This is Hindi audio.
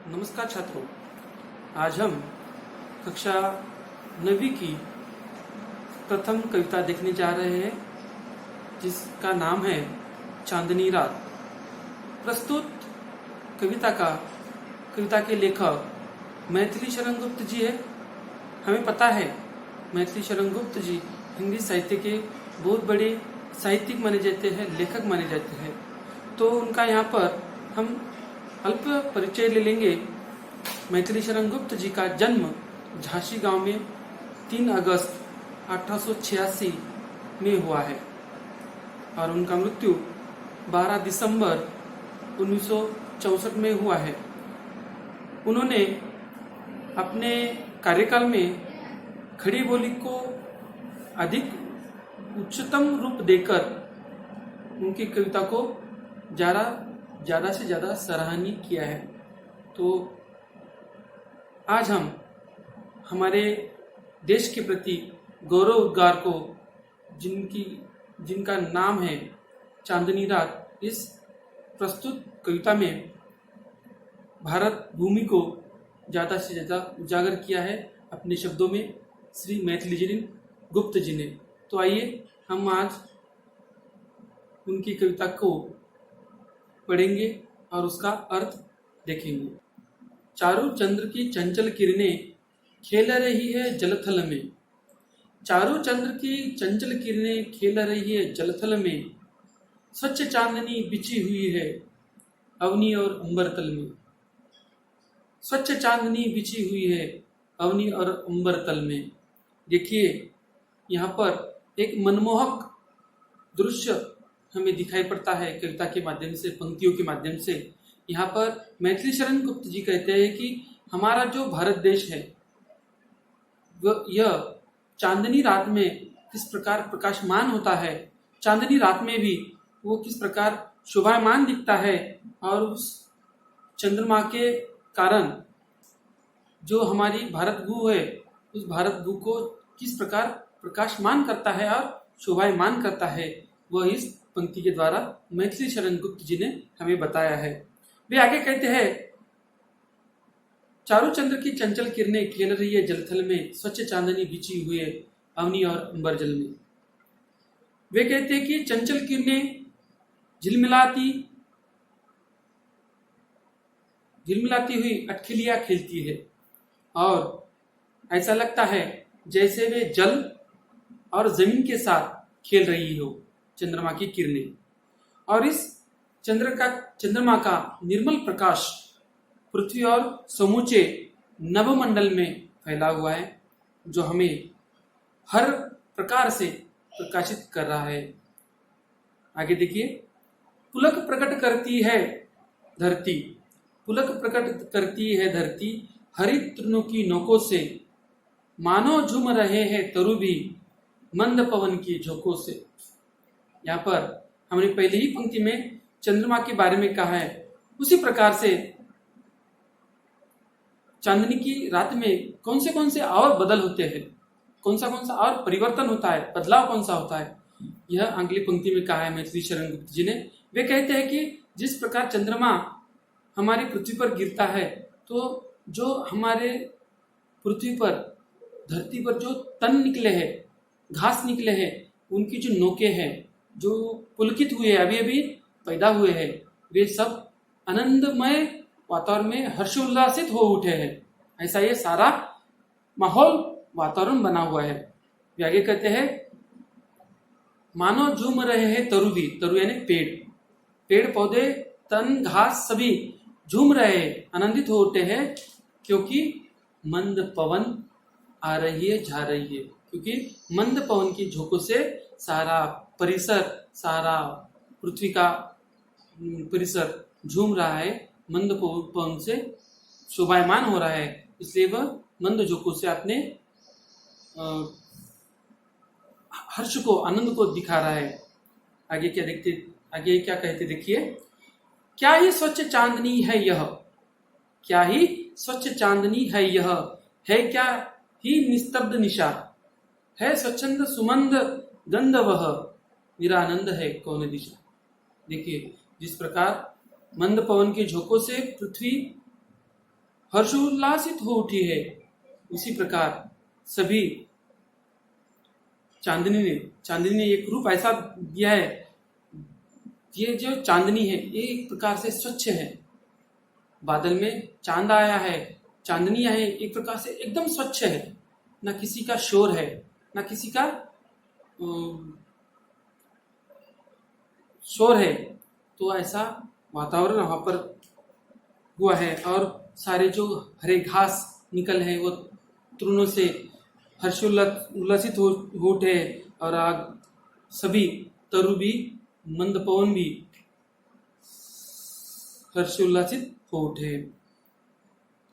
नमस्कार छात्रों, आज हम कक्षा 9वीं की प्रथम कविता देखने जा रहे हैं जिसका नाम है चांदनी रात। प्रस्तुत कविता के लेखक मैथिली शरण गुप्त जी है। हमें पता है मैथिली शरण गुप्त जी हिंदी साहित्य के बहुत बड़े साहित्यिक माने जाते हैं, लेखक माने जाते हैं। तो उनका यहाँ पर हम अल्प परिचय ले लेंगे। मैथिली शरण गुप्त जी का जन्म झांसी गांव में 3 अगस्त 1886 में हुआ है और उनका मृत्यु 12 दिसंबर 1964 में हुआ है। उन्होंने अपने कार्यकाल में खड़ी बोली को अधिक उच्चतम रूप देकर उनकी कविता को ज्यादा से ज्यादा सराहनीय किया है। तो आज हम हमारे देश के प्रति गौरव उद्गार को जिनका नाम है चांदनी रात, इस प्रस्तुत कविता में भारत भूमि को ज्यादा से ज्यादा उजागर किया है अपने शब्दों में श्री मैथिली शरण गुप्त जी ने। तो आइए हम आज उनकी कविता को पढ़ेंगे और उसका अर्थ देखेंगे। चारू चंद्र की चंचल किरणें खेल रही है जलथल में। चारू चंद्र की चंचल किरणें खेल रही है जलथल में। स्वच्छ चांदनी बिछी हुई है अवनी और अंबर तल में। स्वच्छ चांदनी बिछी हुई है अवनी और अंबर तल में। देखिए, यहाँ पर एक मनमोहक दृश्य हमें दिखाई पड़ता है कविता के माध्यम से, पंक्तियों के माध्यम से। यहाँ पर मैथिली शरण गुप्त जी कहते हैं कि हमारा जो भारत देश है यह चांदनी रात में किस प्रकार प्रकाशमान होता है, चांदनी रात में भी वो किस प्रकार शोभायमान दिखता है और उस चंद्रमा के कारण जो हमारी भारत भू है उस भारत भू को किस प्रकार प्रकाशमान करता है और शोभायमान करता है, वह इस पंक्ति के द्वारा मैथिली शरण गुप्त जी ने हमें बताया है। वे आगे कहते हैं, चारू चंद्र की चंचल किरणें खेल रही है जलथल में। स्वच्छ चांदनी बिछी हुई है अवनी और अंबर जल में। वे कहते हैं कि चंचल किरणें झिलमिलाती हुई अटखिलियां खेलती है और ऐसा लगता है जैसे वे जल और जमीन के साथ खेल रही हो चंद्रमा की किरणें। और इस चंद्रमा का निर्मल प्रकाश पृथ्वी और समूचे नभमंडल में फैला हुआ है, जो हमें हर प्रकार से प्रकाशित कर रहा है। आगे देखिए, पुलक प्रकट करती है धरती। पुलक प्रकट करती है धरती हरित तृणों की नोकों से। मानो झूम रहे हैं तरु भी मंद पवन की झोंकों से। यहाँ पर हमने पहले ही पंक्ति में चंद्रमा के बारे में कहा है, उसी प्रकार से चांदनी की रात में कौन से और बदल होते हैं, कौन सा और परिवर्तन होता है, बदलाव कौन सा होता है, यह अगली पंक्ति में कहा है मैथिली शरण गुप्त जी ने। वे कहते हैं कि जिस प्रकार चंद्रमा हमारी पृथ्वी पर गिरता है तो जो हमारे पृथ्वी पर धरती पर जो तन निकले हैं, घास निकले हैं, उनकी जो नोके हैं जो पुलकित हुए अभी पैदा हुए हैं, वे सब आनंदमय वातावरण में हर्षोल्लासित हो उठे हैं। ऐसा ये सारा माहौल वातावरण बना हुआ है। वे आगे कहते हैं, मानो झूम रहे हैं तरु भी। तरु यानी पेड़ पौधे, तन, घास सभी झूम रहे हैं, आनंदित हो उठे हैं, क्योंकि मंद पवन आ रही है, जा रही है। क्योंकि मंद पवन की झोंकों से सारा परिसर, सारा पृथ्वी का परिसर झूम रहा है, मंद पवन से शोभायमान हो रहा है, इसलिए वह मंद झोंकों से अपने हर्ष को, आनंद को दिखा रहा है। आगे क्या कहते देखिए, क्या ही स्वच्छ चांदनी है यह, क्या ही स्वच्छ चांदनी है यह, है क्या ही निस्तब्ध निशा, है स्वच्छंद सुमंद गंध वह, निरानंद है कौन दिशा। देखिए, जिस प्रकार मंद पवन के झोंकों से पृथ्वी हर्षोल्लासित हो उठी है, उसी प्रकार सभी चांदनी ने एक रूप ऐसा दिया है। ये जो चांदनी है ये एक प्रकार से स्वच्छ है। बादल में चांद आया है, चांदनी है, एक प्रकार से एकदम स्वच्छ है, ना किसी का शोर है, ना किसी का शोर है। तो ऐसा वातावरण वहां पर हुआ है। और सारे जो हरे घास निकल है वो तृणों से हर्षोल्लासित हो उठे। और आग सभी तरु भी, मंद पवन भी हर्षोल्लासित हो उठे।